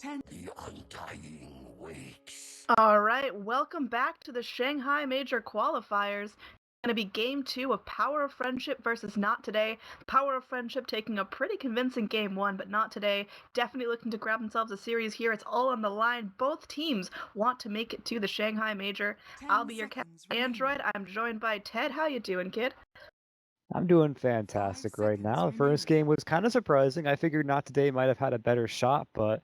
The undying wakes. All right, welcome back to the Shanghai Major Qualifiers. It's going to be game 2 of Power of Friendship versus Not Today. Power of Friendship taking a pretty convincing game 1, but Not Today definitely looking to grab themselves a series here. It's all on the line. Both teams want to make it to the Shanghai Major. I'll be your cat Android. I'm joined by Ted. How you doing, kid? I'm doing fantastic right now. The first game was kind of surprising. I figured Not Today might have had a better shot, but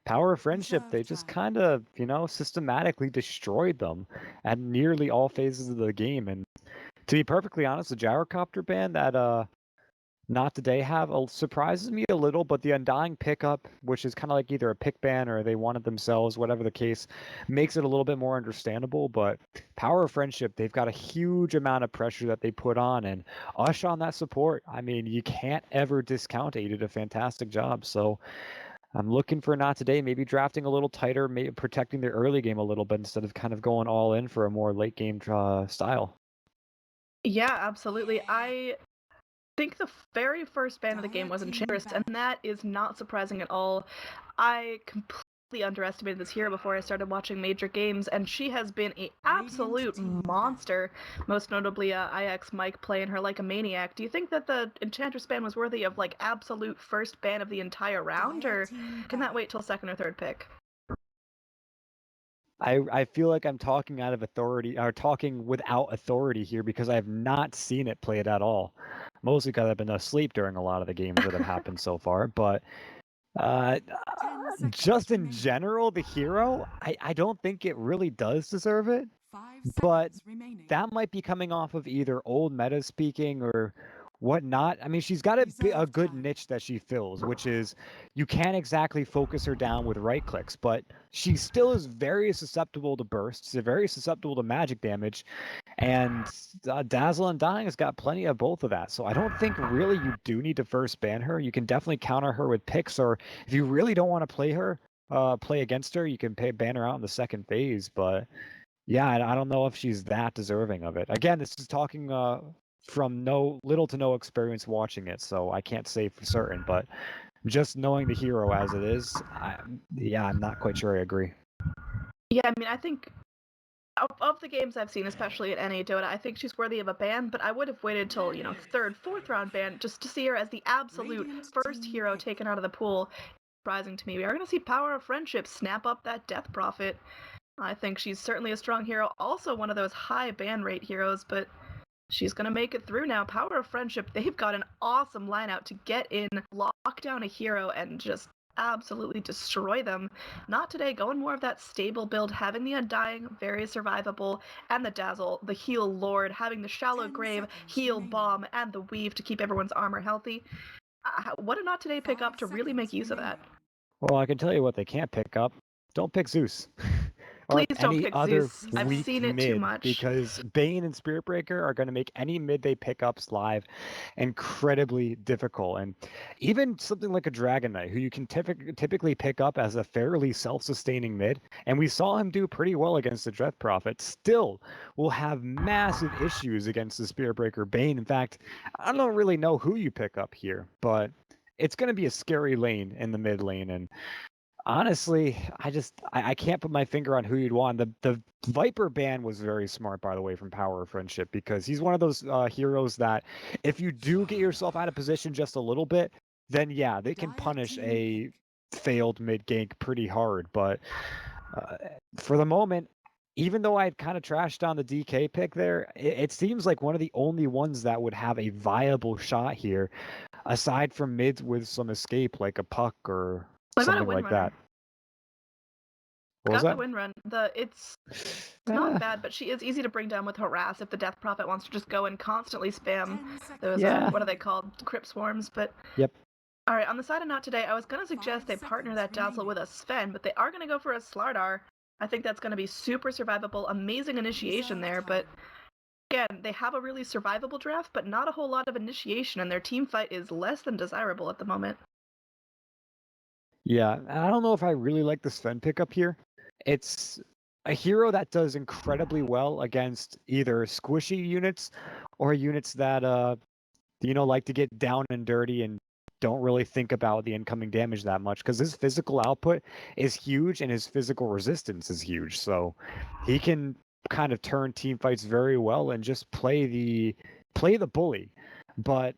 Power of Friendship, they just kind of, systematically destroyed them at nearly all phases of the game. And to be perfectly honest, the gyrocopter ban that Not Today have surprises me a little, but the Undying pickup, which is kind of like either a pick ban or they wanted themselves, whatever the case, makes it a little bit more understandable. But Power of Friendship, they've got a huge amount of pressure that they put on, and Ush on that support. I mean, you can't ever discount it. He did a fantastic job. So I'm looking for Not Today, maybe drafting a little tighter, maybe protecting their early game a little bit instead of kind of going all in for a more late game style. Yeah, absolutely. I think the very first ban of the game was Enchantress, and that is not surprising at all. I completely underestimated this hero before I started watching major games, and she has been an absolute monster, most notably IX Mike playing her like a maniac. Do you think that the Enchantress ban was worthy of like absolute first ban of the entire round, or can that wait till second or third pick? I feel like I'm talking out of authority or talking without authority here because I have not seen it played at all. Mostly because I've been asleep during a lot of the games that have happened so far. But uh, just in general, the hero, I don't think it really does deserve it. But that might be coming off of either old meta speaking or whatnot. I mean, she's got a good niche that she fills, which is you can't exactly focus her down with right clicks, but she still is very susceptible to bursts, very susceptible to magic damage, and Dazzle and Dying has got plenty of both of that. So I don't think really you do need to first ban her. You can definitely counter her with picks, or if you really don't want to play against her, you can ban her out in the second phase. But yeah, I don't know if she's that deserving of it. Again, this is talking from little to no experience watching it, so I can't say for certain. But just knowing the hero as it is, I'm not quite sure I agree. Yeah, I mean, I think of the games I've seen, especially at NA Dota, I think she's worthy of a ban, but I would have waited till, third, fourth round ban just to see her as the absolute first hero taken out of the pool. Surprising to me. We are going to see Power of Friendship snap up that Death Prophet. I think she's certainly a strong hero, also one of those high ban rate heroes, but she's going to make it through now. Power of Friendship, they've got an awesome line out to get in, lock down a hero, and just absolutely destroy them. Not Today, going more of that stable build, having the Undying, very survivable, and the Dazzle, the Heal Lord, having the Shallow Grave, Heal Bomb, and the Weave to keep everyone's armor healthy. What did Not Today pick up to really make use of that? Well, I can tell you what they can't pick up. Don't pick Zeus. Or Please don't any pick other Zeus. I've weak seen it too mid, much. because Bane and Spirit Breaker are going to make any mid they pick up live incredibly difficult. And even something like a Dragon Knight, who you can typically pick up as a fairly self-sustaining mid, and we saw him do pretty well against the Death Prophet, still will have massive issues against the Spirit Breaker Bane. In fact, I don't really know who you pick up here, but it's going to be a scary lane in the mid lane. And honestly, I can't put my finger on who you'd want. The Viper ban was very smart, by the way, from Power of Friendship, because he's one of those heroes that if you do get yourself out of position just a little bit, then yeah, they can punish a failed mid gank pretty hard. But for the moment, even though I kind of trashed on the DK pick there, it seems like one of the only ones that would have a viable shot here, aside from mids with some escape, like a Puck or something like that. What was Got that? the win run. It's not bad, but she is easy to bring down with Harass if the Death Prophet wants to just go and constantly spam those, what are they called? Crypt Swarms, but... Yep. Alright, on the side of Not Today, I was going to suggest they partner that Dazzle with a Sven, but they are going to go for a Slardar. I think that's going to be super survivable, amazing initiation there, but... Again, they have a really survivable draft, but not a whole lot of initiation, and their team fight is less than desirable at the moment. Yeah, I don't know if I really like the Sven pickup here. It's a hero that does incredibly well against either squishy units or units that like to get down and dirty and don't really think about the incoming damage that much because his physical output is huge and his physical resistance is huge. So he can kind of turn team fights very well and just play the bully. But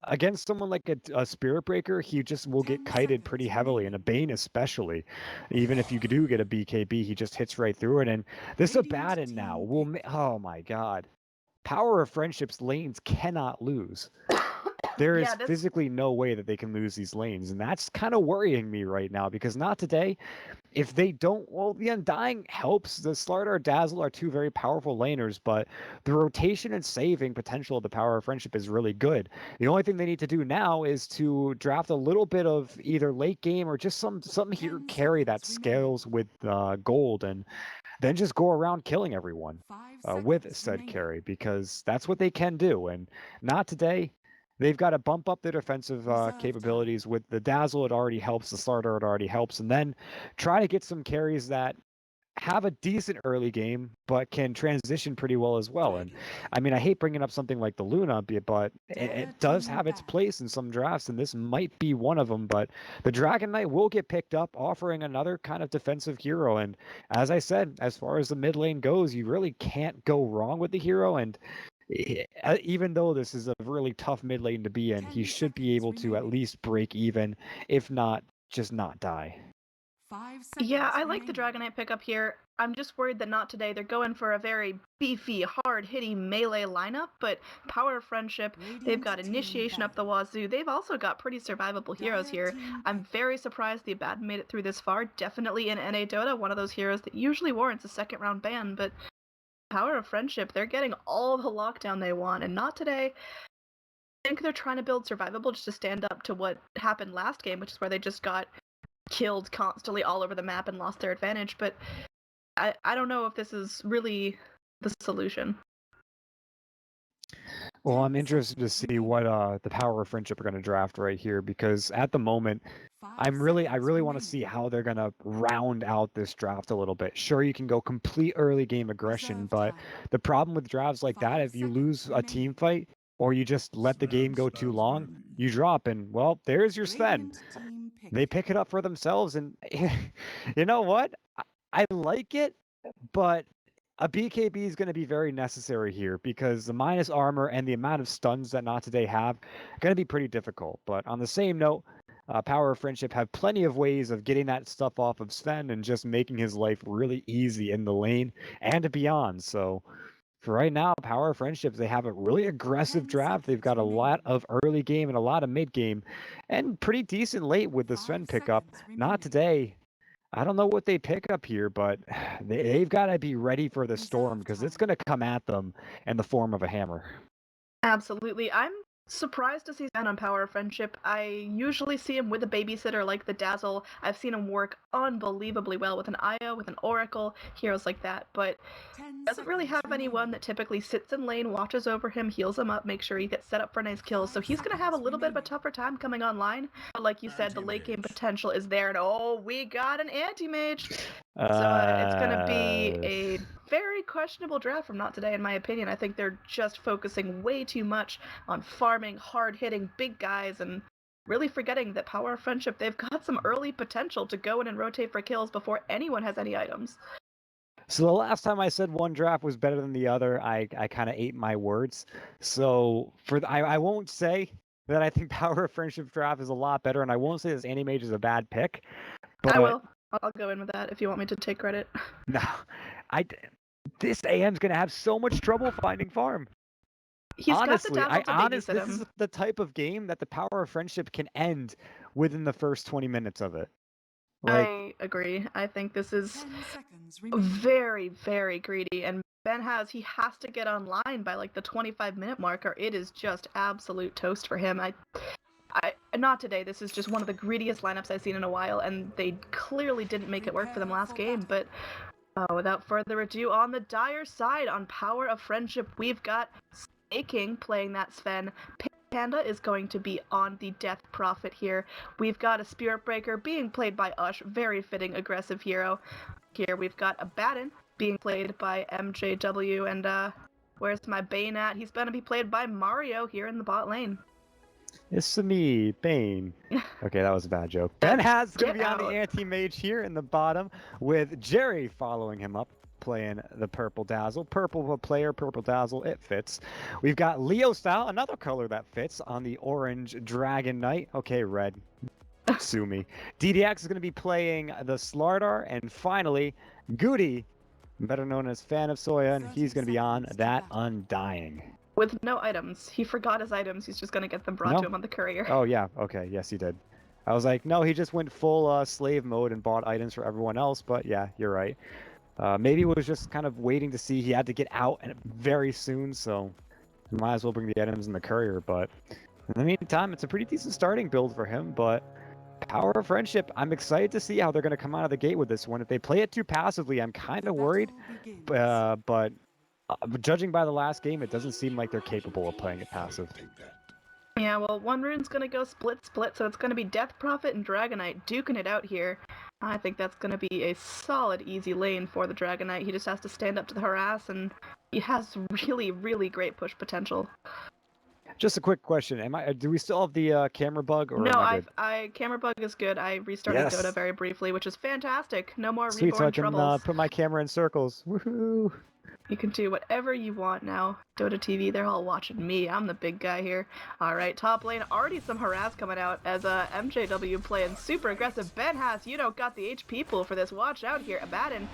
against someone like a Spirit Breaker, he just will get kited pretty heavily, and a Bane especially. Even if you do get a BKB, he just hits right through it. And this Abaddon now will. Oh my god. Power of Friendship's lanes cannot lose. There is physically no way that they can lose these lanes, and that's kind of worrying me right now because not today. If they don't, well, the Undying helps. The Slardar Dazzle are two very powerful laners, but the rotation and saving potential of the Power of Friendship is really good. The only thing they need to do now is to draft a little bit of either late game or just something here carry that scales with gold, and then just go around killing everyone with said carry because that's what they can do. And not today. They've got to bump up their defensive capabilities with the Dazzle. It already helps. The Slardar, it already helps. And then try to get some carries that have a decent early game, but can transition pretty well as well. And I mean, I hate bringing up something like the Luna, but it does have its place in some drafts, and this might be one of them. But the Dragon Knight will get picked up, offering another kind of defensive hero. And as I said, as far as the mid lane goes, you really can't go wrong with the hero. And even though this is a really tough mid lane to be in, he should be able to at least break even, if not, just not die. Yeah, I like the Dragonite pickup here. I'm just worried that not today. They're going for a very beefy, hard-hitting melee lineup, but Power of Friendship, they've got Initiation up the wazoo. They've also got pretty survivable heroes here. I'm very surprised the Abaddon made it through this far. Definitely in NA Dota, one of those heroes that usually warrants a second-round ban, but Power of Friendship, they're getting all the lockdown they want, and not today. I think they're trying to build survivable just to stand up to what happened last game, which is where they just got killed constantly all over the map and lost their advantage, but I don't know if this is really the solution. Well, I'm interested to see what the Power of Friendship are going to draft right here because at the moment, I really want to see how they're going to round out this draft a little bit. Sure, you can go complete early game aggression, but the problem with drafts like that, if you lose a team fight or you just let the game go too long, you drop and well, there's your Sven. They pick it up for themselves, and you know what? I like it, but a BKB is going to be very necessary here because the minus armor and the amount of stuns that Not Today have going to be pretty difficult. But on the same note, Power of Friendship have plenty of ways of getting that stuff off of Sven and just making his life really easy in the lane and beyond. So for right now, Power of Friendship, they have a really aggressive draft. They've got a lot of early game and a lot of mid game and pretty decent late with the Sven pickup. Not today. I don't know what they pick up here, but they've got to be ready for the storm because it's going to come at them in the form of a hammer. Absolutely. I'm surprised to see Sven on Power of Friendship. I usually see him with a babysitter like the Dazzle. I've seen him work unbelievably well with an Io, with an Oracle, heroes like that, but doesn't really have anyone that typically sits in lane, watches over him, heals him up, makes sure he gets set up for nice kills. So he's going to have a little bit of a tougher time coming online. But like you said, the late game potential is there, and oh, we got an anti-mage. So it's going to be a very questionable draft from Not Today, in my opinion. I think they're just focusing way too much on farming, hard-hitting big guys, and really forgetting that Power of Friendship, they've got some early potential to go in and rotate for kills before anyone has any items. So the last time I said one draft was better than the other, I kind of ate my words. So I won't say that I think Power of Friendship draft is a lot better, and I won't say this Anti-Mage is a bad pick. But I will. I'll go in with that if you want me to take credit. No, this AM's gonna have so much trouble finding farm. He's Honestly, got the Dazzle to babysit him. This is the type of game that the Power of Friendship can end within the first 20 minutes of it. Like, I agree. I think this is very, very greedy, and Ben he has to get online by like the 25-minute mark, or it is just absolute toast for him. Not today. This is just one of the greediest lineups I've seen in a while, and they clearly didn't make it work for them last game. But without further ado, on the dire side, on Power of Friendship, we've got Snaking playing that Sven. Panda is going to be on the Death Prophet here. We've got a Spirit Breaker being played by Ush, very fitting aggressive hero. Here we've got Abaddon being played by MJW, and where's my Bane at? He's gonna be played by Mario here in the bot lane. It's me, Bane. Okay, that was a bad joke. Ben has going to Get be on the out. anti-mage here in the bottom with Jerry following him up, playing the Purple Dazzle. Purple player, Purple Dazzle, it fits. We've got Leo Style, another color that fits, on the Orange Dragon Knight. Okay, red. Sue me. DDX is going to be playing the Slardar, and finally, Goody, better known as Fan of Soya, and he's going to be on that Undying. With no items. He forgot his items. He's just going to get them brought to him on the courier. Oh, yeah. Okay. Yes, he did. I was like, no, he just went full slave mode and bought items for everyone else. But yeah, you're right. Maybe he was just kind of waiting to see. He had to get out very soon, so might as well bring the items in the courier. But in the meantime, it's a pretty decent starting build for him. But Power of Friendship, I'm excited to see how they're going to come out of the gate with this one. If they play it too passively, I'm kind of worried. But judging by the last game, it doesn't seem like they're capable of playing it passive. Yeah, well, one rune's gonna go split, so it's gonna be Death Prophet and Dragonite duking it out here. I think that's gonna be a solid, easy lane for the Dragonite. He just has to stand up to the harass, and he has really, really great push potential. Just a quick question: do we still have the camera bug? Or No, am I good? camera bug is good. I restarted Yes. Dota very briefly, which is fantastic. No more Sweet, reborn so I can troubles. put my camera in circles. Woohoo! You can do whatever you want now. Dota TV, they're all watching me. I'm the big guy here. Alright, top lane, already some harass coming out as MJW playing super aggressive. Ben Haas, you don't got the HP pool for this. Watch out here. Abaddon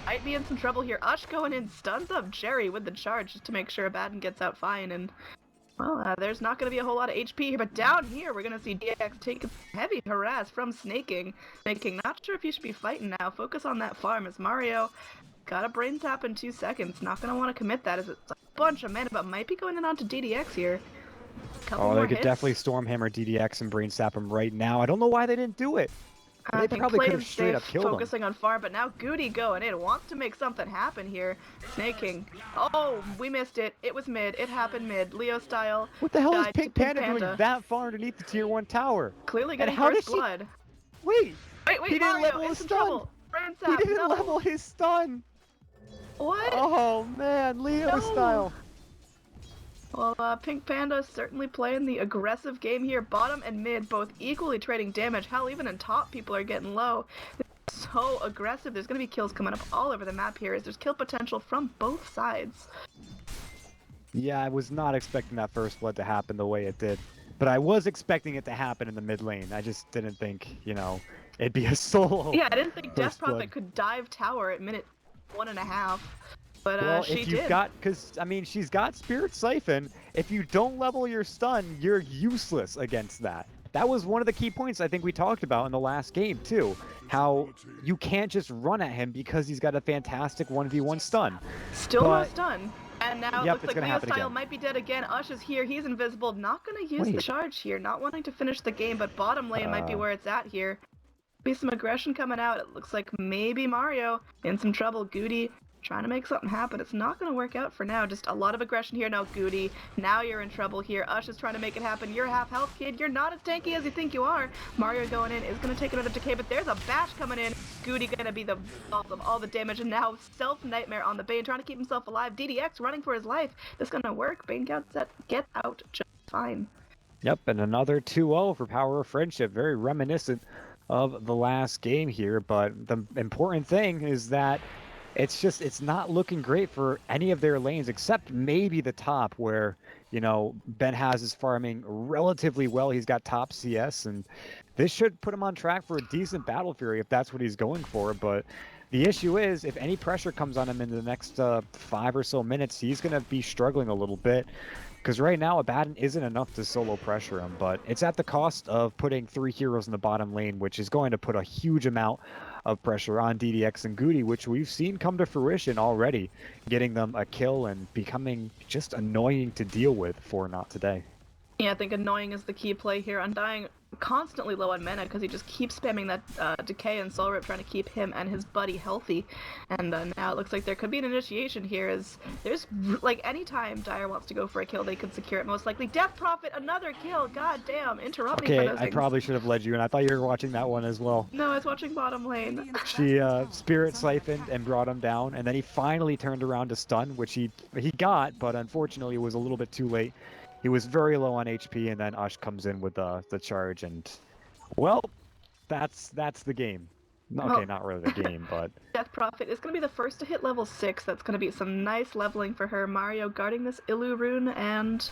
might be in some trouble here. Ush going in, stuns up Jerry with the charge just to make sure Abaddon gets out fine. And, well, there's not going to be a whole lot of HP here. But down here, we're going to see DX take a heavy harass from Snaking. Snaking, not sure if you should be fighting now. Focus on that farm as Mario got a brain tap in 2 seconds. Not going to want to commit that as it's a bunch of mana, but might be going in onto DDX here. Oh, they could definitely Stormhammer DDX and brain sap him right now. I don't know why they didn't do it. They probably could have straight up killed him. Focusing on farm, but now Goody going in. Wants to make something happen here. Snaking. Oh, we missed it. It was mid. It happened mid. Leo Style. What the hell is Pink Panda doing that far underneath the tier 1 tower? Clearly getting first blood. Wait, he didn't level his stun. He didn't level his stun. What? Oh man, Leo Style. Well, Pink Panda is certainly playing the aggressive game here. Bottom and mid both equally trading damage. Hell, even in top, people are getting low. It's so aggressive. There's going to be kills coming up all over the map here. There's kill potential from both sides. Yeah, I was not expecting that first blood to happen the way it did. But I was expecting it to happen in the mid lane. I just didn't think, it'd be a solo. Yeah, I didn't think Death Prophet could dive tower at minute 1.5. But well, she if you've did. because she's got Spirit Siphon. If you don't level your stun, you're useless against that. That was one of the key points I think we talked about in the last game too. How you can't just run at him because he's got a fantastic 1v1 stun. Still no stun. And now it looks like Leo Style might be dead again. Ush is here. He's invisible. Not going to use the charge here. Not wanting to finish the game, but bottom lane might be where it's at here. Be some aggression coming out. It looks like maybe Mario in some trouble. Goody trying to make something happen. It's not going to work out for now. Just a lot of aggression here. No, Goody, now you're in trouble here. Ush is trying to make it happen. You're half health, kid. You're not as tanky as you think you are. Mario going in is going to take another decay, but there's a bash coming in. Goody going to be the result of all the damage, and now Self-Nightmare on the Bane, trying to keep himself alive. DDX running for his life. This is going to work. Bane get out just fine. Yep, and another 2-0 for Power of Friendship. Very reminiscent of the last game here, but the important thing is that it's not looking great for any of their lanes except maybe the top where, Ben Haas is farming relatively well. He's got top CS, and this should put him on track for a decent Battle Fury if that's what he's going for. But the issue is, if any pressure comes on him in the next 5 or so minutes, he's going to be struggling a little bit. Because right now, Abaddon isn't enough to solo pressure him, but it's at the cost of putting 3 heroes in the bottom lane, which is going to put a huge amount of pressure on DDX and Goody, which we've seen come to fruition already, getting them a kill and becoming just annoying to deal with for Not Today. Yeah, I think annoying is the key play here. Undying constantly low on mana because he just keeps spamming that Decay and Soul Rip, trying to keep him and his buddy healthy. And now it looks like there could be an initiation here, as there's, like, anytime Dire wants to go for a kill, they could secure it most likely. Death Prophet, another kill! God damn, interrupt me for those Okay, I things. probably should have led you, and I thought you were watching that one as well. No, I was watching bottom lane. She Spirit Siphoned and brought him down, and then he finally turned around to stun, which he got, but unfortunately it was a little bit too late. he was very low on HP, and then Ush comes in with the charge, and well, that's the game. Okay, Well, not really the game, but Death Prophet is going to be the first to hit level 6. That's going to be some nice leveling for her. Mario guarding this Illu rune, and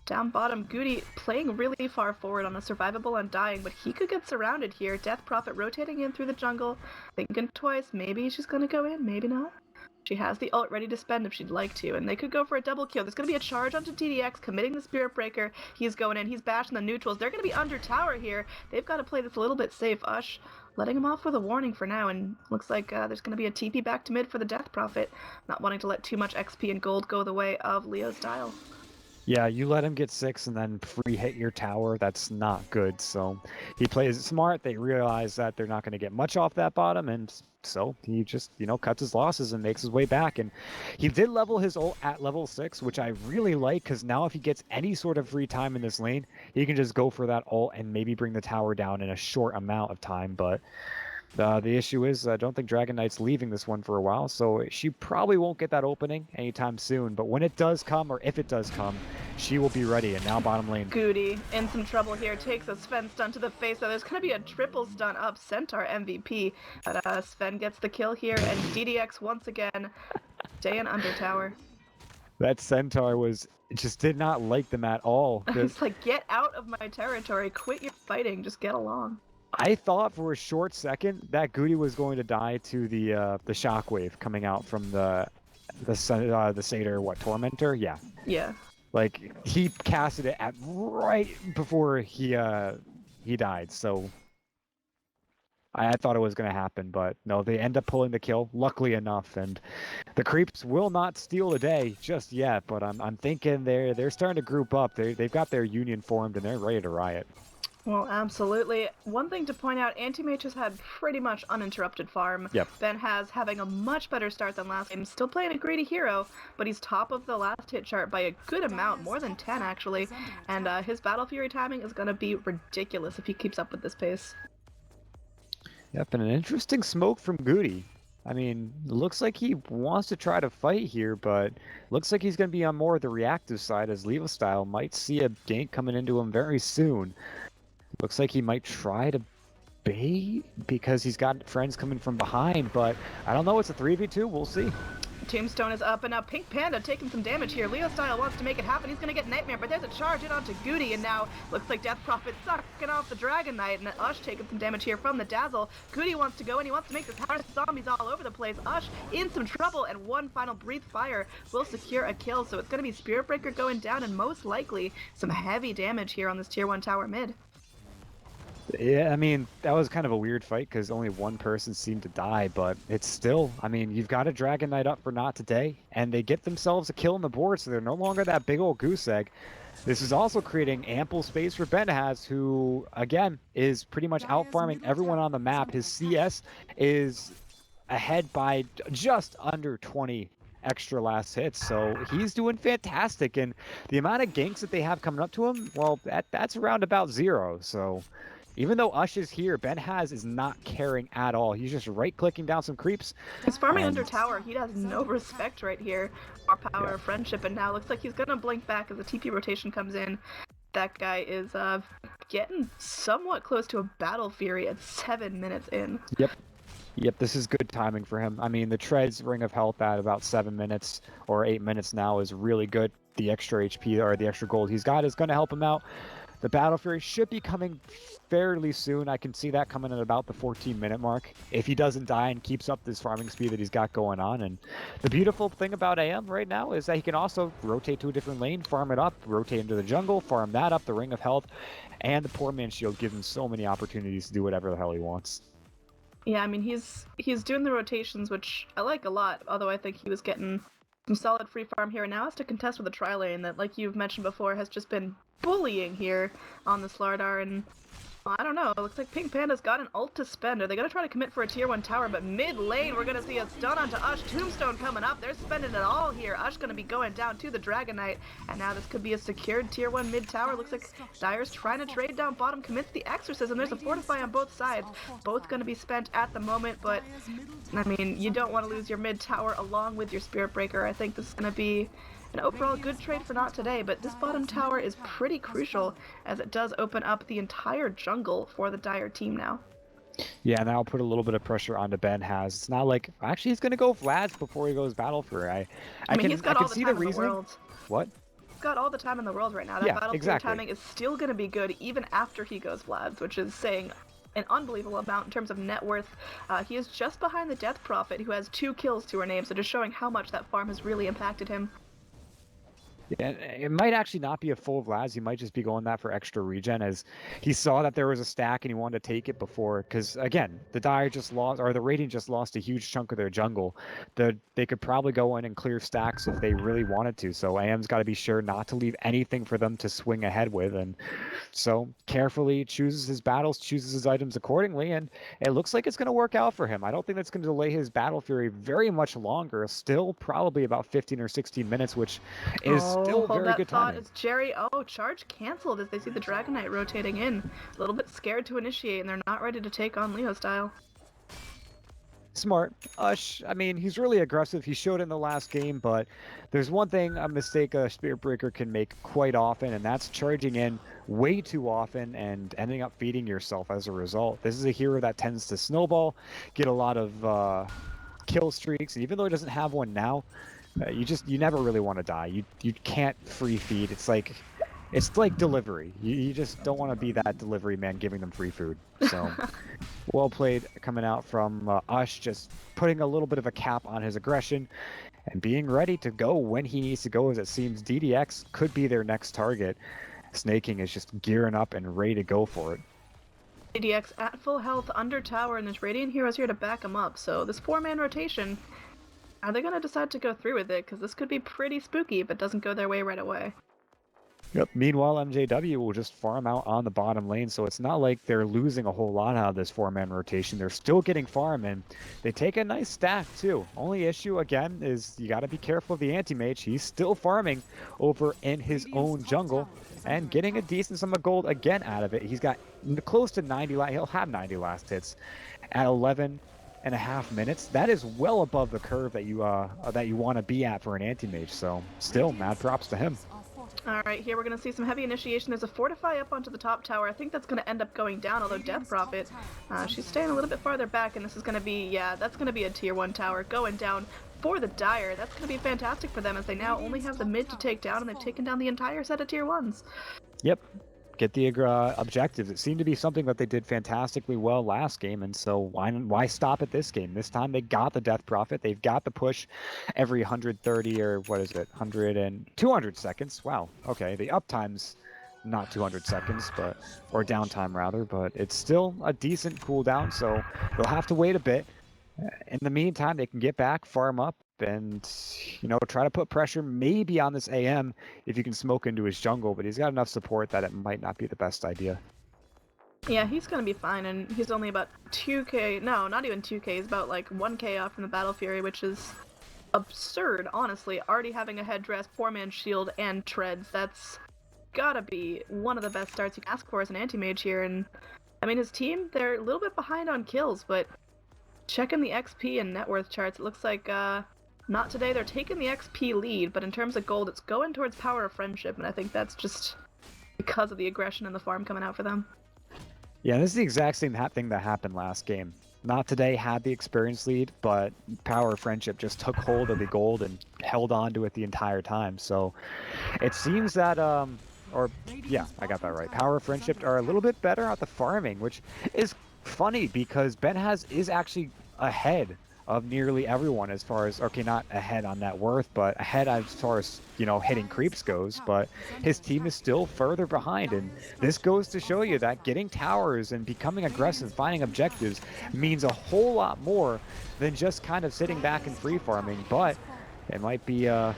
down bottom, Goody playing really far forward on a survivable Undying, but he could get surrounded here. Death Prophet rotating in through the jungle, thinking twice. Maybe she's going to go in, maybe not. She has the ult ready to spend if she'd like to, and they could go for a double kill. There's going to be a charge onto DDX, committing the Spirit Breaker. He's going in, he's bashing the neutrals. They're going to be under tower here. They've got to play this a little bit safe. Ush letting him off with a warning for now, and looks like there's going to be a TP back to mid for the Death Prophet, not wanting to let too much XP and gold go the way of Leo's dial. yeah, you let him get 6 and then free hit your tower. That's not good. So he plays it smart. They realize that they're not going to get much off that bottom, and so he just, cuts his losses and makes his way back. And he did level his ult at level 6, which I really like, because now if he gets any sort of free time in this lane, he can just go for that ult and maybe bring the tower down in a short amount of time. But the issue is, I don't think Dragon Knight's leaving this one for a while, so she probably won't get that opening anytime soon. But when it does come, or if it does come, she will be ready. And now bottom lane. Goody in some trouble here, takes a Sven stun to the face. So there's going to be a triple stun up Centaur MVP. But Sven gets the kill here, and DDX once again staying under tower. That Centaur just did not like them at all. It's like, get out of my territory, quit your fighting, just get along. I thought for a short second that Goody was going to die to the shockwave coming out from the Satyr, Tormentor? Yeah. Yeah. Like, he casted it at right before he died, so I thought it was going to happen, but no, they end up pulling the kill, luckily enough, and the creeps will not steal the day just yet, but I'm thinking they're starting to group up. They've got their union formed, and they're ready to riot. Well, absolutely. One thing to point out, Anti-Mage has had pretty much uninterrupted farm. Yep. Ben has having a much better start than last game. Still playing a greedy hero, but he's top of the last hit chart by a good amount, more than 10 actually. And his Battle Fury timing is going to be ridiculous if he keeps up with this pace. Yep, and an interesting smoke from Goody. I mean, looks like he wants to try to fight here, but looks like he's going to be on more of the reactive side, as Levo style might see a gank coming into him very soon. Looks like he might try to bait because he's got friends coming from behind, but I don't know. It's a 3v2. We'll see. Tombstone is up, and now Pink Panda taking some damage here. Leo Style wants to make it happen. He's going to get Nightmare, but there's a charge in onto Goody, and now looks like Death Prophet sucking off the Dragon Knight, and Ush taking some damage here from the Dazzle. Goody wants to go, and he wants to make this house zombies all over the place. Ush in some trouble, and one final Breathe Fire will secure a kill, so it's going to be Spirit Breaker going down, and most likely some heavy damage here on this Tier 1 tower mid. Yeah, I mean, that was kind of a weird fight because only one person seemed to die, but it's still, I mean, you've got a Dragon Knight up for not today, and they get themselves a kill on the board, so they're no longer that big old goose egg. This is also creating ample space for Benhaz, who, again, is pretty much out-farming everyone on the map. His CS is ahead by just under 20 extra last hits, so he's doing fantastic, and the amount of ganks that they have coming up to him, well, that's around about 0, so even though Ush is here, Benhaz is not caring at all. He's just right-clicking down some creeps. He's farming under tower. He has no respect right here. More power of friendship, and now looks like he's going to blink back as the TP rotation comes in. That guy is getting somewhat close to a Battle Fury at 7 minutes in. Yep, this is good timing for him. I mean, the Tread's Ring of Health at about 7 minutes or 8 minutes now is really good. The extra HP or the extra gold he's got is going to help him out. The Battle Fury should be coming fairly soon. I can see that coming at about the 14-minute mark if he doesn't die and keeps up this farming speed that he's got going on. And the beautiful thing about AM right now is that he can also rotate to a different lane, farm it up, rotate into the jungle, farm that up, the Ring of Health, and the Poor Man's Shield gives him so many opportunities to do whatever the hell he wants. Yeah, I mean, he's doing the rotations, which I like a lot, although I think he was getting some solid free farm here, and now has to contest with a tri-lane that, like you've mentioned before, has just been bullying here on the Slardar, and well, I don't know, it looks like Pink Panda's got an ult to spend. Are they going to try to commit for a tier 1 tower? But mid lane, we're going to see a stun onto Ush. Tombstone coming up. They're spending it all here. Ush going to be going down to the Dragon Knight, and now this could be a secured tier 1 mid tower. Looks like Dire's trying to trade down bottom, commits the Exorcism. There's a Fortify on both sides. Both going to be spent at the moment, but I mean, you don't want to lose your mid tower along with your Spirit Breaker. I think this is going to be an overall good trade for Not Today, but this bottom tower is pretty crucial as it does open up the entire jungle for the Dire team now. Yeah, and that'll put a little bit of pressure onto Ben Has. It's not like actually he's gonna go Vlads before he goes Battle Fury. I mean, he's got all the see time the in the reasoning. world. What? He's got all the time in the world right now. That Yeah, Battle Fury exactly. timing is still going to be good even after he goes Vlad's, which is saying an unbelievable amount in terms of net worth. He is just behind the Death Prophet, who has 2 kills to her name, so just showing how much that farm has really impacted him. Yeah, it might actually not be a full Vlads. He might just be going that for extra regen, as he saw that there was a stack and he wanted to take it before. Because again, the Dire just lost, or the Radiant just lost a huge chunk of their jungle. They could probably go in and clear stacks if they really wanted to. So AM's got to be sure not to leave anything for them to swing ahead with, and so carefully chooses his battles, chooses his items accordingly, and it looks like it's going to work out for him. I don't think that's going to delay his Battle Fury very much longer. Still probably about 15 or 16 minutes, which is still hold very that good thought. timing. It's Jerry. Oh, charge canceled as they see the Dragon Knight rotating in. A little bit scared to initiate, and they're not ready to take on Leo style. Smart. Ush, I mean, he's really aggressive. He showed it in the last game, but there's one thing, a mistake a Spirit Breaker can make quite often, and that's charging in way too often and ending up feeding yourself as a result. This is a hero that tends to snowball, get a lot of kill streaks, and even though he doesn't have one now, you never really want to die. You can't free feed. It's like delivery. You just don't want to be that delivery man giving them free food. So well played coming out from Ush, just putting a little bit of a cap on his aggression and being ready to go when he needs to go, as it seems DDX could be their next target. Snaking is just gearing up and ready to go for it. DDX at full health under tower, and there's Radiant heroes here to back him up. So this 4-man rotation, are they going to decide to go through with it? Because this could be pretty spooky if it doesn't go their way right away. Yep. Meanwhile, MJW will just farm out on the bottom lane, so it's not like they're losing a whole lot out of this 4-man rotation. They're still getting farm, and they take a nice stack, too. Only issue, again, is you got to be careful of the anti-mage. He's still farming over in his own jungle and getting a decent sum of gold again out of it. He's got close to 90, he'll have 90 last hits at 11.5 minutes. That is well above the curve that you want to be at for an anti-mage, so still, mad props to him. Alright, here we're going to see some heavy initiation. There's a Fortify up onto the top tower. I think that's going to end up going down, although Death Prophet, she's staying a little bit farther back, and this is going to be, yeah, that's going to be a tier 1 tower going down for the Dire. That's going to be fantastic for them, as they now only have the mid to take down, and they've taken down the entire set of tier 1s. Yep. Get the objectives. It seemed to be something that they did fantastically well last game, and so why stop at this game? This time they got the Death Prophet. They've got the push every 130 or what is it, 100 and 200 seconds. Wow. Okay, the uptime's not 200 seconds, but or downtime rather, but it's still a decent cooldown, so they'll have to wait a bit. In the meantime, they can get back, farm up, and try to put pressure maybe on this AM if you can smoke into his jungle, but he's got enough support that it might not be the best idea. Yeah, he's gonna be fine, and he's only about 2k, no, not even 2k, he's about like 1k off from the Battle Fury, which is absurd, honestly. Already having a headdress, 4-man shield, and treads, that's gotta be one of the best starts you can ask for as an anti-mage here, and I mean his team, they're a little bit behind on kills, but checking the XP and net worth charts, it looks like Not Today, they're taking the XP lead, but in terms of gold, it's going towards Power of Friendship, and I think that's just because of the aggression in the farm coming out for them. Yeah, this is the exact same thing that happened last game. Not Today had the experience lead, but Power of Friendship just took hold of the gold and held on to it the entire time. So it seems that, yeah, I got that right. Power of Friendship are a little bit better at the farming, which is funny because Ben is actually ahead of nearly everyone as far as, okay, not ahead on net worth, but ahead as far as, hitting creeps goes, but his team is still further behind, and this goes to show you that getting towers and becoming aggressive, finding objectives, means a whole lot more than just kind of sitting back and free farming, but it might be a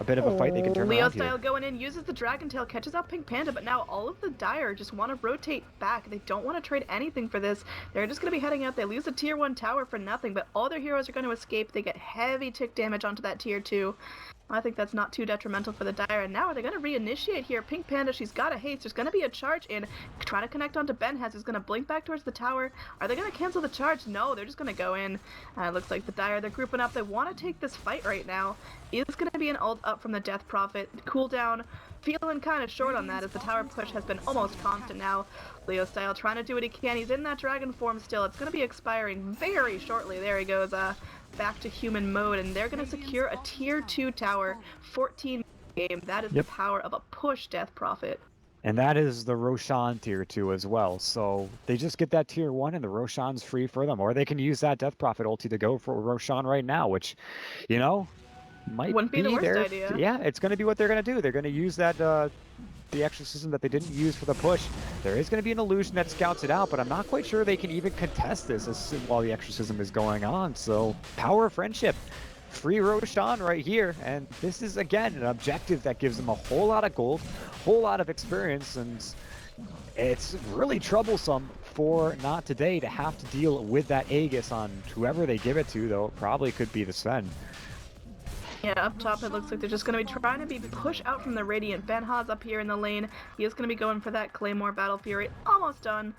bit of a fight they can turn Leo around style here. going in, uses the Dragon Tail, catches out Pink Panda, but now all of the Dire just want to rotate back. They don't want to trade anything for this. They're just going to be heading out. They lose a tier 1 tower for nothing, but all their heroes are going to escape. They get heavy tick damage onto that tier 2. I think that's not too detrimental for the Dire. And now are they going to reinitiate here? Pink Panda, she's got a haste. There's going to be a charge in. Trying to connect onto Benhez, who's going to blink back towards the tower. Are they going to cancel the charge? No, they're just going to go in. It looks like the Dire, they're grouping up. They want to take this fight right now. It's going to be an ult. up from the Death Prophet. Cooldown feeling kind of short on that as the tower push has been almost constant now. Leo Style trying to do what he can. He's in that dragon form still. It's going to be expiring very shortly. There he goes, back to human mode, and they're going to secure a tier 2 tower. 14 game. That is the power of a push Death Prophet. And that is the Roshan tier 2 as well. So they just get that tier 1 and the Roshan's free for them. Or they can use that Death Prophet ulti to go for Roshan right now, which, you know, wouldn't be the worst idea. Yeah, it's going to be what they're going to do. They're going to use that the exorcism that they didn't use for the push. There is going to be an illusion that scouts it out, but I'm not quite sure they can even contest this while the exorcism is going on. So power of friendship. Free Roshan right here, and this is again an objective that gives them a whole lot of gold, whole lot of experience, and it's really troublesome for Not Today to have to deal with that Aegis on whoever they give it to, though it probably could be the Sven. Yeah, up top it looks like they're just going to be trying to be pushed out from the Radiant. Van Haas up here in the lane. He is going to be going for that Claymore Battle Fury. Almost done.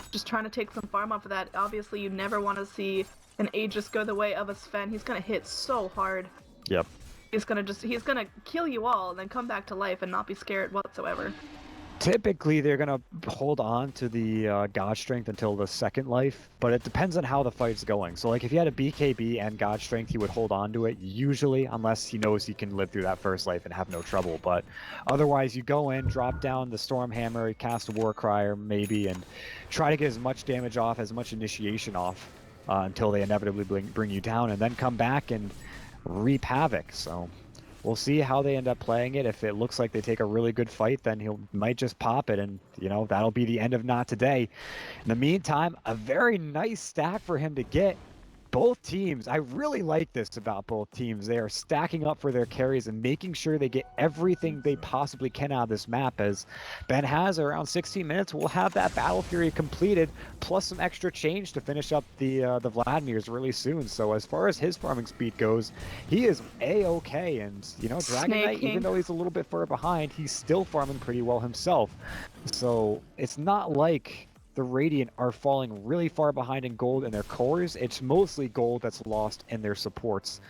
Just trying to take some farm off of that. Obviously, you never want to see an Aegis go the way of a Sven. He's going to hit so hard. Yep. He's going to kill you all and then come back to life and not be scared whatsoever. Typically, they're going to hold on to the God Strength until the second life, but it depends on how the fight's going. So, like, if you had a BKB and God Strength, he would hold on to it, usually, unless he knows he can live through that first life and have no trouble. But otherwise, you go in, drop down the Storm Hammer, cast a War Crier, maybe, and try to get as much damage off, as much initiation off, until they inevitably bring you down, and then come back and reap havoc. So we'll see how they end up playing it. If it looks like they take a really good fight, then he might just pop it, and you know, that'll be the end of Not Today. In the meantime, a very nice stack for him to get. Both teams, I really like this about both teams. They are stacking up for their carries and making sure they get everything they possibly can out of this map, as Ben has around 16 minutes. We'll have that Battle Fury completed, plus some extra change to finish up the Vladimirs really soon. So as far as his farming speed goes, he is A-okay. And, you know, Dragon Knight, even though he's a little bit far behind, he's still farming pretty well himself. So it's not like the Radiant are falling really far behind in gold in their cores. It's mostly gold that's lost in their supports.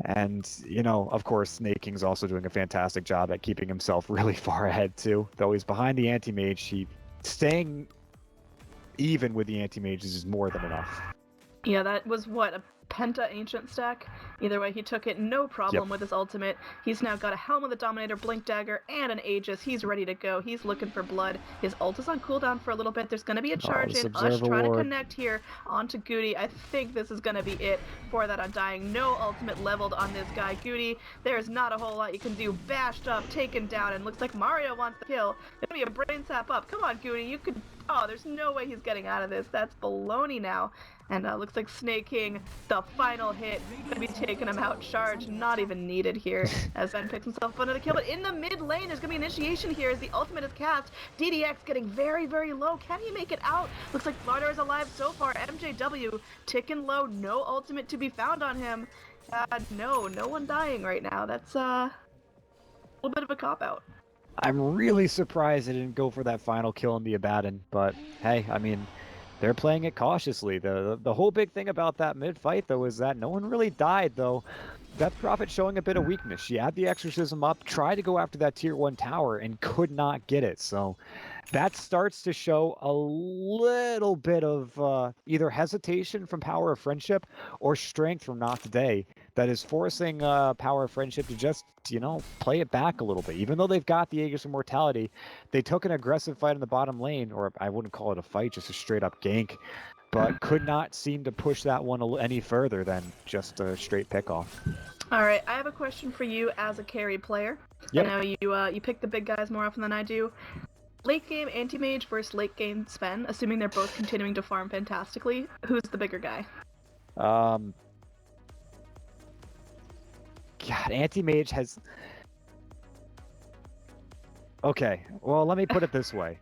And, you know, of course, Snake King's also doing a fantastic job at keeping himself really far ahead, too. Though he's behind the Anti-Mage, staying even with the Anti-Mages is more than enough. Yeah, that was, what, a Penta Ancient stack? Either way, he took it no problem with his ultimate. He's now got a Helm of the Dominator, Blink Dagger, and an Aegis. He's ready to go. He's looking for blood. His ult is on cooldown for a little bit. There's going to be a charge in. Ush trying to connect here onto Goody. I think this is going to be it for that Undying. No ultimate leveled on this guy. Goody, there's not a whole lot you can do. Bashed up, taken down, and looks like Mario wants the kill. There's going to be a brain sap up. Come on, Goody, you could... Oh, there's no way he's getting out of this. That's baloney now. And looks like Snake King, the final hit, gonna be taking him out. Charge not even needed here as Ben picks himself up another kill. But in the mid lane, there's gonna be initiation here as the ultimate is cast. DDX getting very, very low. Can he make it out? Looks like Vladar is alive so far. MJW ticking low. No ultimate to be found on him. No one dying right now. That's a little bit of a cop-out. I'm really surprised they didn't go for that final kill in the Abaddon, but hey, I mean, they're playing it cautiously. The whole big thing about that mid-fight, though, is that no one really died, though. Death Prophet showing a bit of weakness. She had the Exorcism up, tried to go after that Tier 1 tower, and could not get it. So that starts to show a little bit of either hesitation from Power of Friendship or strength from Not Today that is forcing Power of Friendship to just, you know, play it back a little bit. Even though they've got the Aegis Immortality, they took an aggressive fight in the bottom lane, or I wouldn't call it a fight, just a straight-up gank, but could not seem to push that one any further than just a straight pickoff. All right, I have a question for you as a carry player. Yep. I know you pick the big guys more often than I do. Late game Anti-Mage versus late game Sven, assuming they're both continuing to farm fantastically, who's the bigger guy? God, Anti-Mage has... Okay, well, let me put it this way.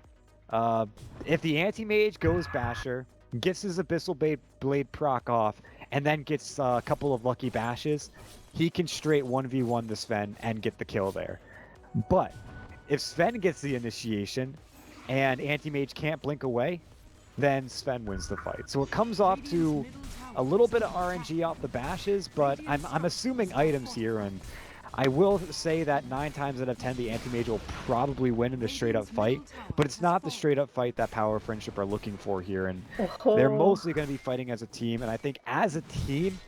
If the Anti-Mage goes Basher, gets his Abyssal Blade proc off, and then gets a couple of lucky bashes, he can straight 1v1 the Sven and get the kill there. But if Sven gets the initiation and Anti-Mage can't blink away, then Sven wins the fight. So it comes off to a little bit of RNG off the bashes, but I'm assuming items here, and I will say that 9 times out of 10 the anti-mage will probably win in the straight-up fight, but it's not the straight-up fight that Power of Friendship are looking for here, and they're mostly going to be fighting as a team, and I think as a team,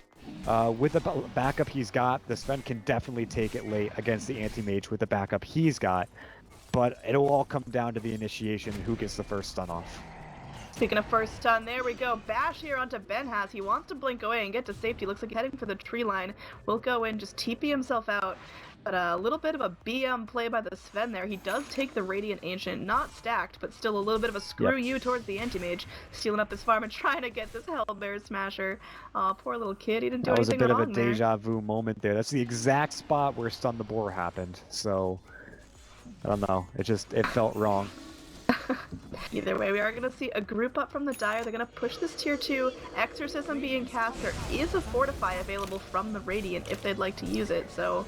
with the backup he's got, the Sven can definitely take it late against the anti-mage with the backup he's got, but it'll all come down to the initiation and who gets the first stun off. Speaking of first stun, there we go. Bash here onto Benhaz. He wants to blink away and get to safety. Looks like he's heading for the tree line. Will go in, just TP himself out. But a little bit of a BM play by the Sven there. He does take the Radiant Ancient, not stacked, but still a little bit of a screw you towards the anti-mage, stealing up his farm and trying to get this Hellbear Smasher. Aw, poor little kid, he didn't do anything wrong there. That was a bit of a deja vu moment there. That's the exact spot where Stun the Boar happened, so I don't know. It felt wrong. Either way, we are going to see a group up from the Dire. They're going to push this tier 2. Exorcism being cast. There is a Fortify available from the Radiant if they'd like to use it, so...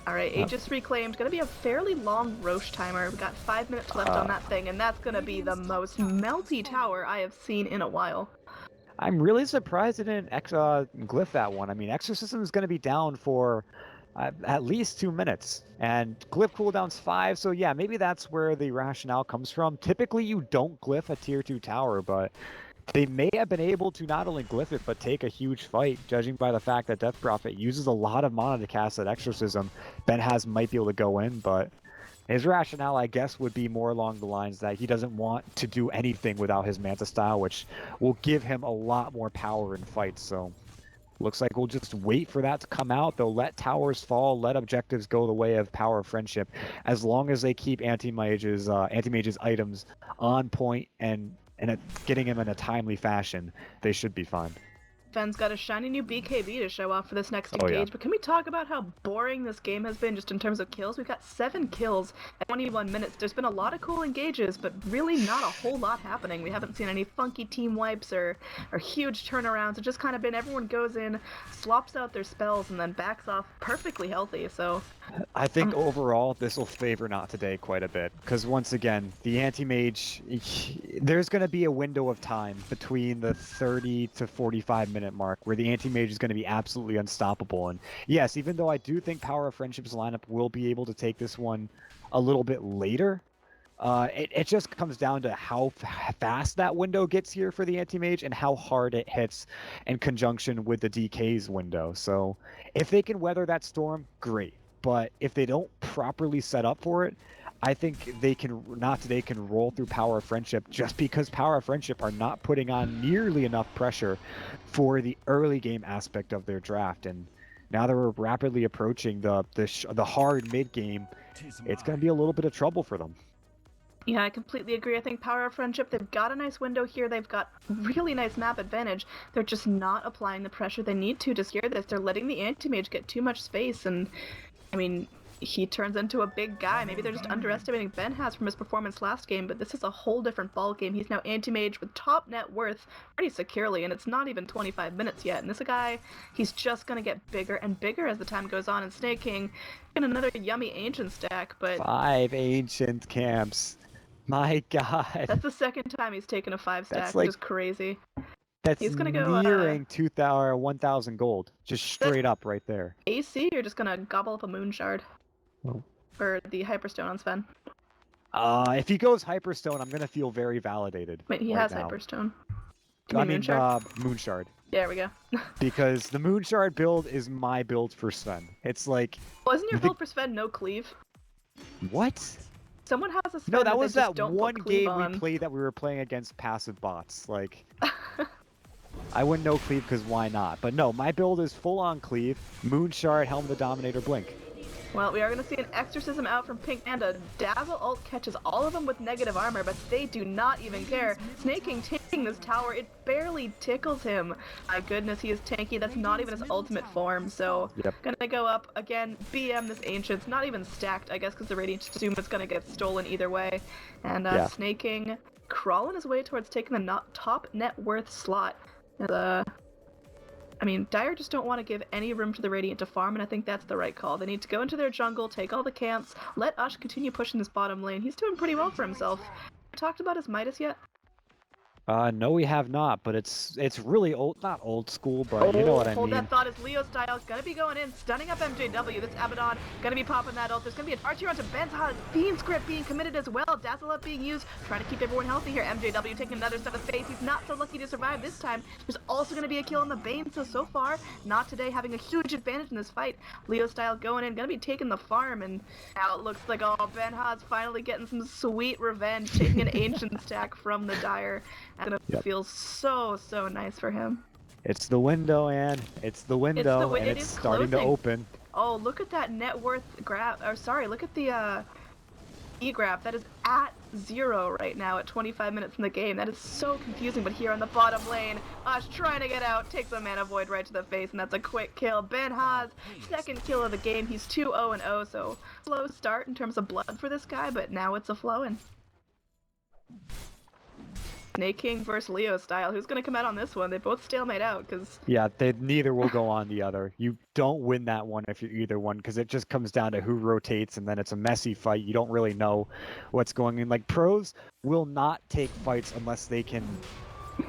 Alright, Aegis reclaimed. Gonna be a fairly long Roche timer. We've got 5 minutes left on that thing, and that's gonna be the most melty tower I have seen in a while. I'm really surprised it didn't glyph that one. I mean, Exorcism is gonna be down for at least 2 minutes, and glyph cooldown's 5, so yeah, maybe that's where the rationale comes from. Typically you don't glyph a tier 2 tower, but they may have been able to not only glyph it, but take a huge fight, judging by the fact that Death Prophet uses a lot of mana to cast that Exorcism. Benhaz might be able to go in, but his rationale, I guess, would be more along the lines that he doesn't want to do anything without his Manta style, which will give him a lot more power in fights, so... Looks like we'll just wait for that to come out. They'll let towers fall, let objectives go the way of Power of Friendship, as long as they keep anti-mage's items on point and getting him in a timely fashion, they should be fine. Sven's got a shiny new BKB to show off for this next engage, but can we talk about how boring this game has been just in terms of kills? We've got 7 kills at 21 minutes. There's been a lot of cool engages, but really not a whole lot happening. We haven't seen any funky team wipes or huge turnarounds. It's just kind of been everyone goes in, slops out their spells, and then backs off perfectly healthy, so... I think overall this will favor Not Today quite a bit, because once again, the anti-mage, there's going to be a window of time between the 30 to 45 minute mark where the anti-mage is going to be absolutely unstoppable. And yes, even though I do think Power of Friendship's lineup will be able to take this one a little bit later, it just comes down to how fast that window gets here for the anti-mage and how hard it hits in conjunction with the DK's window. So if they can weather that storm, great. But if they don't properly set up for it, I think they can roll through Power of Friendship just because Power of Friendship are not putting on nearly enough pressure for the early game aspect of their draft. And now that we're rapidly approaching the hard mid game, it's going to be a little bit of trouble for them. Yeah, I completely agree. I think Power of Friendship, they've got a nice window here. They've got really nice map advantage. They're just not applying the pressure they need to scare this. They're letting the anti-mage get too much space, and I mean, he turns into a big guy. Maybe they're just underestimating Benhaz from his performance last game, but this is a whole different ball game. He's now anti-mage with top net worth pretty securely, and it's not even 25 minutes yet. And this guy, he's just going to get bigger and bigger as the time goes on. And Snake King, and another yummy ancient stack, but... 5 ancient camps. My god. That's the second time he's taken a 5 stack, which is crazy. That's he's gonna go, nearing 1,000 gold. Just straight up right there. AC, you're just gonna gobble up a moon shard. Oh. Or the Hyperstone on Sven. If he goes Hyperstone, I'm gonna feel very validated. Wait, he has Hyperstone. Moon Shard. There we go. Because the Moon Shard build is my build for Sven. It's like... Wasn't your build for Sven no cleave? What? Someone has a Sven No, that was that one game on. we played that we were playing against passive bots. Like... I wouldn't know cleave because why not? But no, my build is full on cleave, Moon Shard, Helm of the Dominator, Blink. Well, we are going to see an Exorcism out from Pink Panda. Dazzle ult catches all of them with negative armor, but they do not even care. Snake King taking this tower, it barely tickles him. My goodness, he is tanky. That's not even his ultimate form, so gonna go up again, BM this Ancient's not even stacked, I guess, because the Radiant assume it's gonna get stolen either way. And Snake King crawling his way towards taking the top net worth slot. I mean, Dire just don't want to give any room to the Radiant to farm, and I think that's the right call. They need to go into their jungle, take all the camps, let Ush continue pushing this bottom lane. He's doing pretty well for himself. Talked about his Midas yet? No, we have not, but it's really old, not old school, but you know what I Hold mean. that thought as Leo style gonna be going in, stunning up MJW. This Abaddon gonna be popping that ult. There's gonna be an archer onto Ben's Hot. Fiend script being committed as well. Dazzle up being used, trying to keep everyone healthy here. MJW taking another step of face. He's not so lucky to survive this time. There's also gonna be a kill on the Bane, so far, not today, having a huge advantage in this fight. Leo style going in, gonna be taking the farm, and now it looks like, oh, Ben Ha's finally getting some sweet revenge, taking an ancient stack from the Dire. That's gonna feel so nice for him. It's the window, Ann. It's the window, and it's starting to open. Oh, look at that net worth graph. Or sorry, look at the E-graph. That is at 0 right now at 25 minutes in the game. That is so confusing. But here on the bottom lane, Ush trying to get out, takes the mana void right to the face, and that's a quick kill. Ben Ha's second kill of the game. He's 2-0-0, so slow start in terms of blood for this guy, but now it's a flowing. Snake King versus Leo style. Who's gonna come out on this one? They both stalemate out because neither will go on the other. You don't win that one if you're either one, because it just comes down to who rotates, and then it's a messy fight. You don't really know what's going on. Like, pros will not take fights unless they can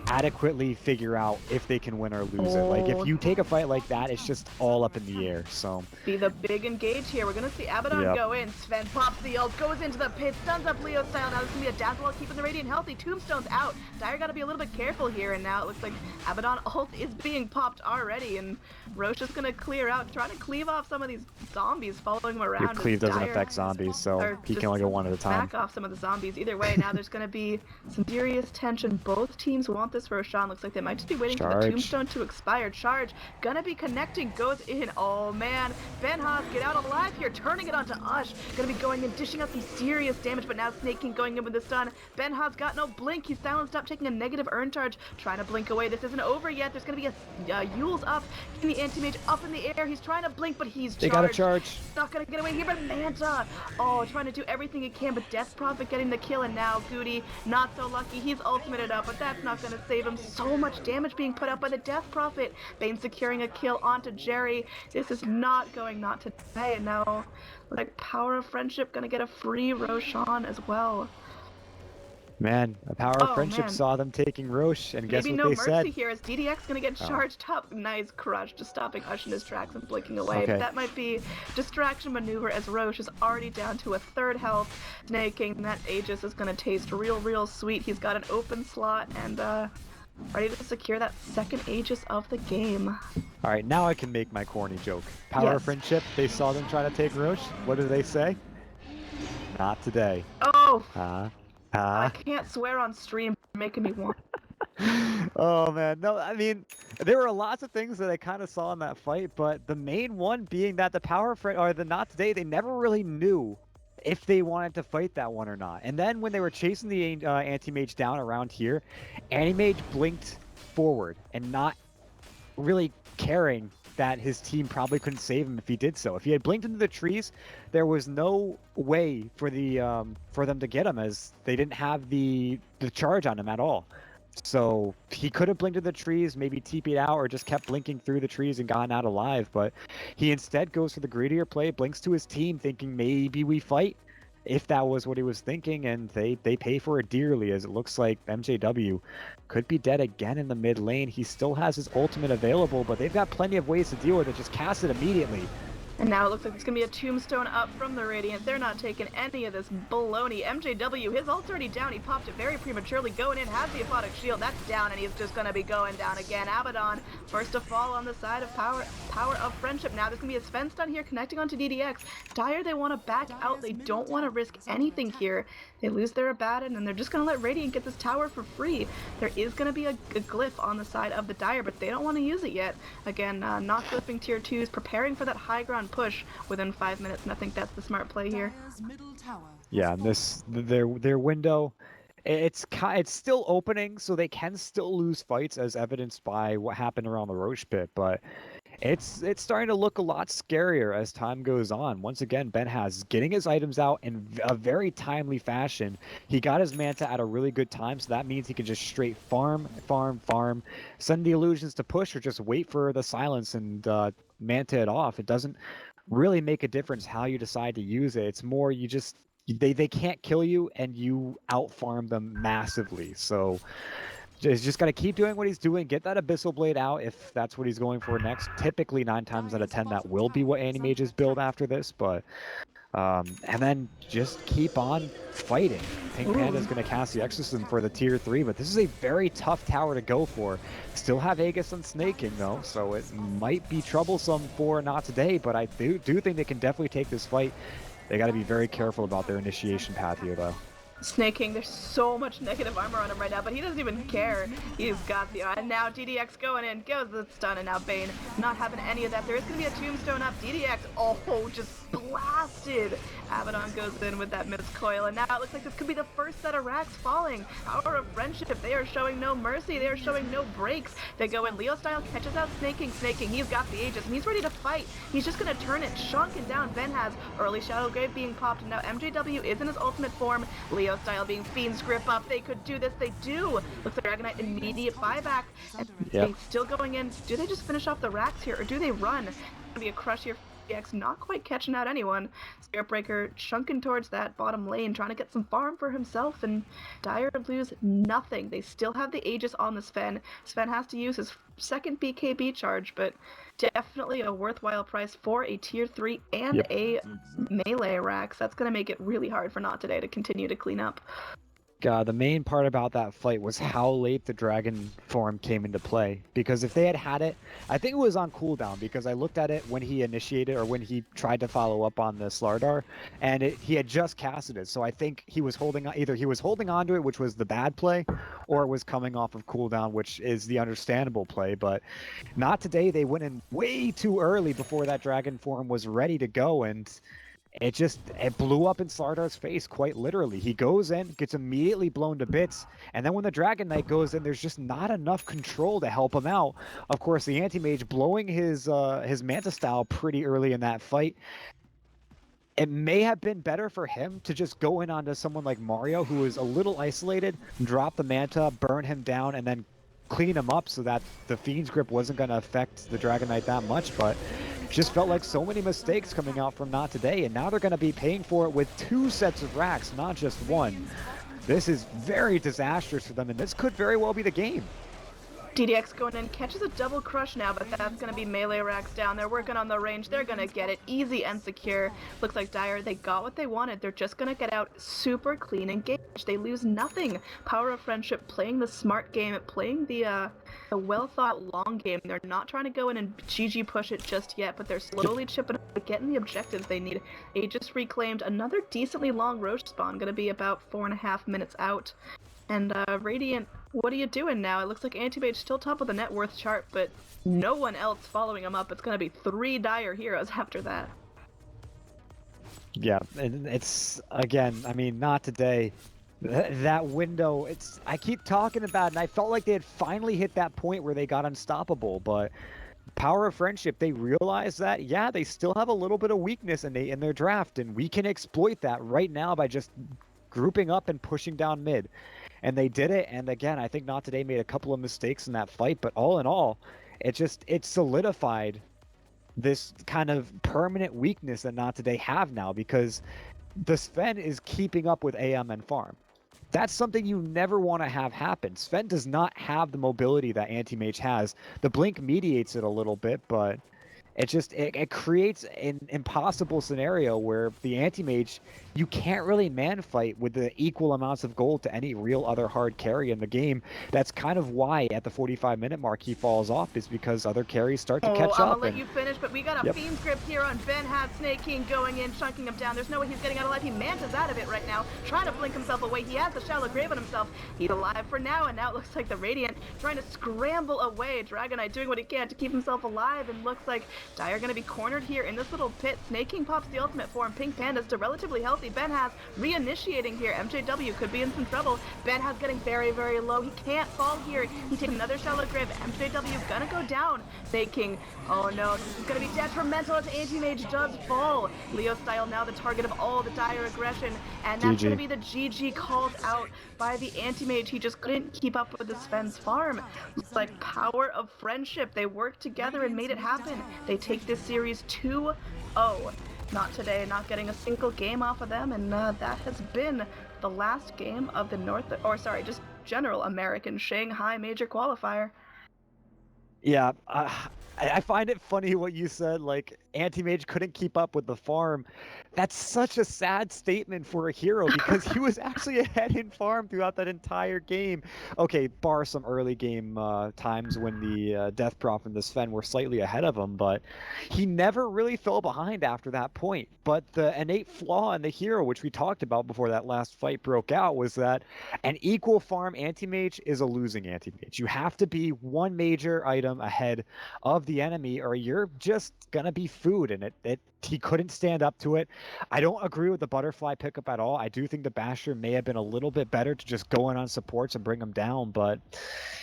adequately figure out if they can win or lose it. Like, if you take a fight like that, it's just all up in the air. So be the big engage here. We're gonna see Abaddon go in. Sven pops the ult, goes into the pit, stuns up Leo style. Now this is gonna be a Dazzle keeping the Radiant healthy. Tombstone's out. Dire gotta be a little bit careful here, and now it looks like Abaddon ult is being popped already, and Roche is gonna clear out, trying to cleave off some of these zombies following him around. Your cleave doesn't affect zombies, so he can only go one at a time. Back off some of the zombies. Either way, now there's gonna be some serious tension. Both teams want this for Roshan. Looks like they might just be waiting for the tombstone to expire. Charge gonna be connecting, goes in. Oh man, Ben Haas get out alive here, turning it onto Ush. Gonna be going in, dishing out some serious damage, but now Snake King going in with the stun. Ben Haas got no blink. He's silenced up, taking a negative earn charge, trying to blink away. This isn't over yet. There's gonna be a Yule's up, getting the anti-mage up in the air. He's trying to blink, but he's charged. They gotta charge. Not gonna get away here, but Manta, trying to do everything he can, but Death Prophet getting the kill, and now Goody not so lucky. He's ultimated up, but that's not gonna save him. So much damage being put up by the Death Prophet. Bane securing a kill onto Jerry. This is not going not to die, and now like Power of Friendship gonna get a free Roshan as well. Man, a Power of Friendship saw them taking Roche, and guess what they said? Maybe no mercy here, as DDX gonna get charged up. Nice crush, just stopping Ush in his tracks and blinking away. But that might be distraction maneuver, as Roche is already down to a third health. Snake King, that Aegis is gonna taste real sweet. He's got an open slot, and ready to secure that second Aegis of the game. Alright, now I can make my corny joke. Power of Friendship, they saw them try to take Roche. What did they say? Not today. Oh! I can't swear on stream, making me want. Oh man, no, I mean, there were lots of things that I kind of saw in that fight, but the main one being that the Power Friend, or the Not Today, they never really knew if they wanted to fight that one or not. And then when they were chasing the anti-mage down around here, anti-mage blinked forward and not really caring that his team probably couldn't save him if he did so. If he had blinked into the trees, there was no way for them to get him, as they didn't have the charge on him at all. So he could have blinked into the trees, maybe TP'd out, or just kept blinking through the trees and gotten out alive. But he instead goes for the greedier play, blinks to his team, thinking maybe we fight, if that was what he was thinking, and they pay for it dearly, as it looks like MJW could be dead again in the mid lane. He still has his ultimate available, but they've got plenty of ways to deal with it. Just cast it immediately. And now it looks like it's going to be a tombstone up from the Radiant. They're not taking any of this baloney. MJW, his ult's already down. He popped it very prematurely. Going in, has the Aphotic Shield. That's down, and he's just going to be going down again. Abaddon, first to fall on the side of Power of Friendship. Now there's going to be a Sven stun here, connecting onto DDX. Dire, they want to back out. They don't want to risk anything here. They lose their Abaddon, and they're just going to let Radiant get this tower for free. There is going to be a glyph on the side of the Dire, but they don't want to use it yet. Again, not glyphing tier 2s, preparing for that high ground push within 5 minutes, and I think that's the smart play here. Yeah, and their window, it's still opening, so they can still lose fights, as evidenced by what happened around the Roche pit, but it's starting to look a lot scarier as time goes on. Once again, Ben Haas getting his items out in a very timely fashion. He got his Manta at a really good time, so that means he can just straight farm, send the illusions to push, or just wait for the silence and Manta it off. It doesn't really make a difference how you decide to use it. It's more they can't kill you, and you out farm them massively. So He's just got to keep doing what he's doing, get that Abyssal Blade out if that's what he's going for next. Typically, 9 times out of 10, that will be what Anti-Mages build after this, but... and then just keep on fighting. Pink Panda's going to cast the Exorcism for the tier 3, but this is a very tough tower to go for. Still have Aegis and Snaking, though, so it might be troublesome for Not Today, but I do think they can definitely take this fight. They got to be very careful about their initiation path here, though. Snaking, there's so much negative armor on him right now, but he doesn't even care. He's got the and now DDX going in, goes the stun, and now Bane not having any of that. There is going to be a tombstone up. DDX, oh, just blasted. Abaddon goes in with that miscoil, and now it looks like this could be the first set of racks falling. Power of Friendship, they are showing no mercy, they are showing no breaks. They go in, Leo style catches out Snaking, he's got the Aegis, and he's ready to fight. He's just going to turn it, chunking down. Ben has early Shadow Grave being popped, and now MJW is in his ultimate form. Leo style being Fiend's Grip up, they could do this, they do. Looks like Dragonite immediate buyback, and still going in. Do they just finish off the racks here, or do they run? It's going to be a crush here. DX not quite catching out anyone. Spirit Breaker chunking towards that bottom lane, trying to get some farm for himself, and Dire lose nothing. They still have the Aegis on the Sven. Sven has to use his second BKB charge, but definitely a worthwhile price for a tier 3 and a melee rack. So that's going to make it really hard for Not Today to continue to clean up. The main part about that fight was how late the dragon form came into play. Because if they had it, I think it was on cooldown, because I looked at it when he initiated, or when he tried to follow up on the Slardar, and he had just casted it. So I think he was either he was holding onto it, which was the bad play, or it was coming off of cooldown, which is the understandable play. But Not Today, they went in way too early before that dragon form was ready to go, and it blew up in Slardar's face, quite literally. He goes in, gets immediately blown to bits, and then when the Dragon Knight goes in, there's just not enough control to help him out. Of course, the Anti-Mage blowing his Manta style pretty early in that fight. It may have been better for him to just go in onto someone like Mario, who is a little isolated, drop the Manta, burn him down, and then clean him up so that the Fiend's Grip wasn't going to affect the Dragon Knight that much, but just felt like so many mistakes coming out from Not Today, and now they're going to be paying for it with 2 sets of racks, not just 1. This is very disastrous for them, and this could very well be the game. DDX going in, catches a double crush now, but that's going to be melee racks down. They're working on the range. They're going to get it easy and secure. Looks like Dire, they got what they wanted. They're just going to get out super clean and engaged. They lose nothing. Power of Friendship, playing the smart game, playing the well-thought long game. They're not trying to go in and GG push it just yet, but they're slowly chipping up, getting the objectives they need. Aegis reclaimed, another decently long Roche spawn, going to be about 4.5 minutes out. And Radiant, what are you doing now? It looks like Anti-Mage still top of the net worth chart, but no one else following him up. It's going to be 3 Dire heroes after that. Yeah, and it's, again, I mean, Not Today. That window, I keep talking about it, and I felt like they had finally hit that point where they got unstoppable, but Power of Friendship, they realized that, yeah, they still have a little bit of weakness in their draft, and we can exploit that right now by just grouping up and pushing down mid. And they did it, and again, I think Not Today made a couple of mistakes in that fight, but all in all, it solidified this kind of permanent weakness that Not Today have now, because the Sven is keeping up with AM and farm. That's something you never want to have happen. Sven does not have the mobility that Anti-Mage has. The Blink mediates it a little bit, but it creates an impossible scenario where the Anti-Mage, you can't really man fight with the equal amounts of gold to any real other hard carry in the game. That's kind of why at the 45-minute mark he falls off, is because other carries start to catch up. I'm gonna let you finish, but we got a Fiend's Grip here on Ben Had, Snake King going in, chunking him down. There's no way he's getting out of life. He mantas out of it right now, trying to blink himself away. He has the Shallow Grave on himself. He's alive for now, and now it looks like the Radiant trying to scramble away. Dragonite doing what he can to keep himself alive, and looks like Dire gonna be cornered here in this little pit. Snake King pops the ultimate form. Pink Panda's still relatively healthy. Ben has reinitiating here. MJW could be in some trouble. Ben has getting very, very low. He can't fall here. He takes another Shallow Grave. MJW gonna go down. Snake King, oh no, this is gonna be detrimental as Anti-Mage does fall. Leo style now the target of all the Dire aggression, and that's gonna be the GG called out by the Anti-Mage. He just couldn't keep up with the Sven's farm. It's like Power of Friendship. They worked together and made it happen. They take this series 2-0. Not Today, not getting a single game off of them, and that has been the last game of the general American Shanghai major qualifier. Yeah, I find it funny what you said, like, Anti-Mage couldn't keep up with the farm. That's such a sad statement for a hero because he was actually ahead in farm throughout that entire game. Okay, bar some early game times when the Death Prop and the Sven were slightly ahead of him, but he never really fell behind after that point. But the innate flaw in the hero, which we talked about before that last fight broke out, was that an equal farm Anti-Mage is a losing Anti-Mage. You have to be one major item ahead of the enemy or you're just gonna be food, and he couldn't stand up to it. I don't agree with the butterfly pickup at all. I do think the Basher may have been a little bit better to just go in on supports and bring him down, but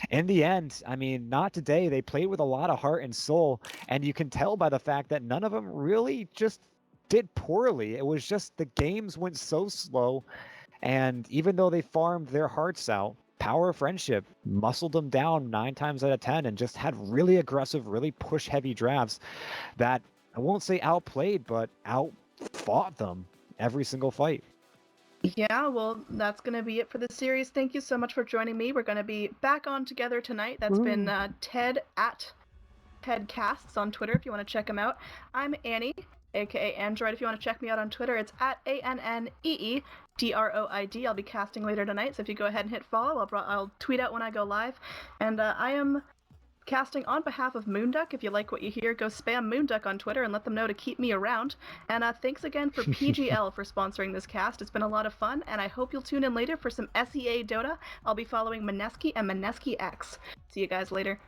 in the end, I mean, not today. They played with a lot of heart and soul, and you can tell by the fact that none of them really just did poorly. It was just the games went so slow, and even though they farmed their hearts out, Power of Friendship muscled them down 9 times out of 10 and just had really aggressive, really push-heavy drafts that I won't say outplayed, but outfought them every single fight. Yeah, well, that's going to be it for the series. Thank you so much for joining me. We're going to be back on together tonight. That's been Ted at TedCasts on Twitter if you want to check him out. I'm Annie, aka Android. If you want to check me out on Twitter, it's at ANNEEDROID. I'll be casting later tonight, so if you go ahead and hit follow, I'll tweet out when I go live. And I am casting on behalf of Moonduck. If you like what you hear, go spam Moonduck on Twitter and let them know to keep me around. And thanks again for PGL for sponsoring this cast. It's been a lot of fun, and I hope you'll tune in later for some SEA Dota. I'll be following Mineski and Mineski X. See you guys later.